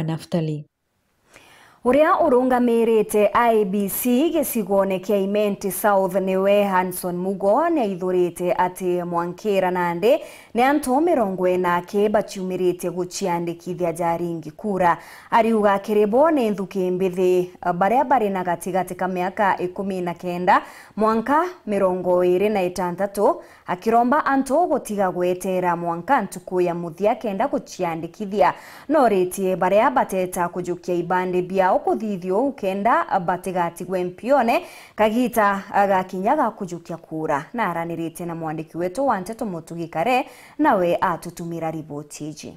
Baba Naftali. Uria urungamirite IEBC gicigone kia Imenti South niwe Hanson Mugo ne ithurite ati Mwankira Nandi ne antu 40 baciumirite guciandikithia Jaringi kura. Ariuga kirebo ne nthuki mbithi baria bari na gatigati ka miaka 19 mwanka 26 akiromba antu gutiga gwetera mwanka ntuku ya muthia kenda guciandikithia no ritie baria bateta kujukia ibande bia okuthithio ukenda batigati gwempione kagita agakinyaga kujukia kura na aranirite na mwandiki wetu wa Nteto Mutugikare nawe atutumira ripoti iji.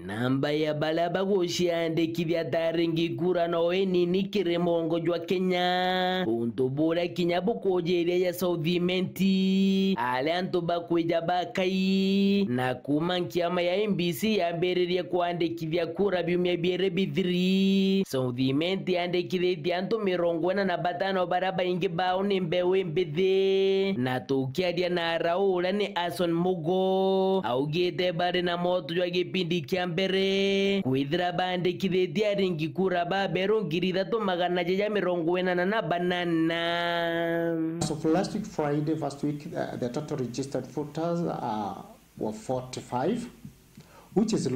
Namba ya balaba guciandikithia Jaringi kura nowe nini kiremongo jwa Kenya untu bura kinyabu kujiria ya South Imenti ale antu bakwija bakai na kuma nkiama ya IEBC yamberirie kuandikithia kura biumia biere bithiri South Imenti yandikithia antu 45 baraba ingi bao ni mbewe mbithi na tukiaria na Raula ni Hanson Mugo augite bari na moto jwa gipindi kia mbere kwithira bandikithia Jaringi kura babero 348. So for last week Friday, first week, the total registered voters were 45, which is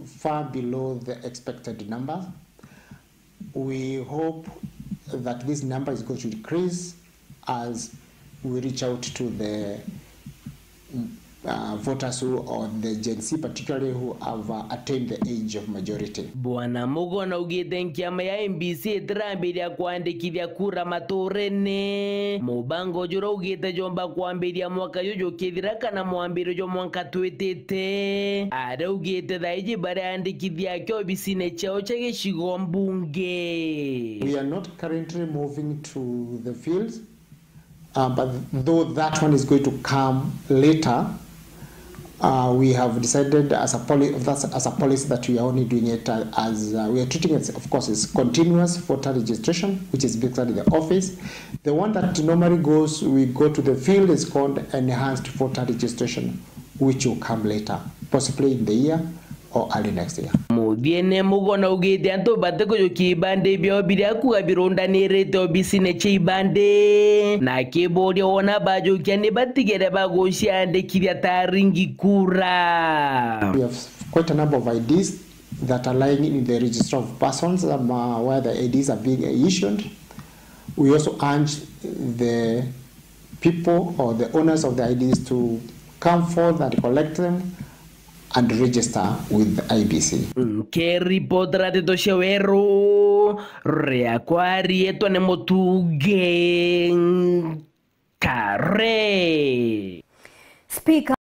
far below the expected number. We hope that this number is going to increase as we reach out to the voters who on the Gen Z, particularly who have attained the age of majority. Bwana Mugo na ugite nkiama ya IEBC itirambiria kuandikithia kura maturene mubango juro ugite jomba kuambiria mwaka yujo kithira kana mwambiro jo mwanka twitite are ugite thaiji bare andikithia kyo bisine chao cha gicigo mbunge. We are not currently moving to the fields, but though that one is going to come later, we have decided as a policy that we are only doing it as we are treating it, of course, as continuous voter registration, which is basically the office. The one that normally we go to the field is called enhanced voter registration, which will come later, possibly in the year or early next year. Mudiene Mugo na ugite antu bateko yo kibande byo biria kuga bironda nirete obisine chibande na kibodi ona bajo kyane batigere bagociandikithia Jaringi kura. We have quite a number of IDs that are lying in the register of persons where the IDs are being issued. We also urge the people or the owners of the IDs to come forth and collect them and register with the IEBC. Keri podra de doshewero rea kwari eto ne Mutugikare. Speaker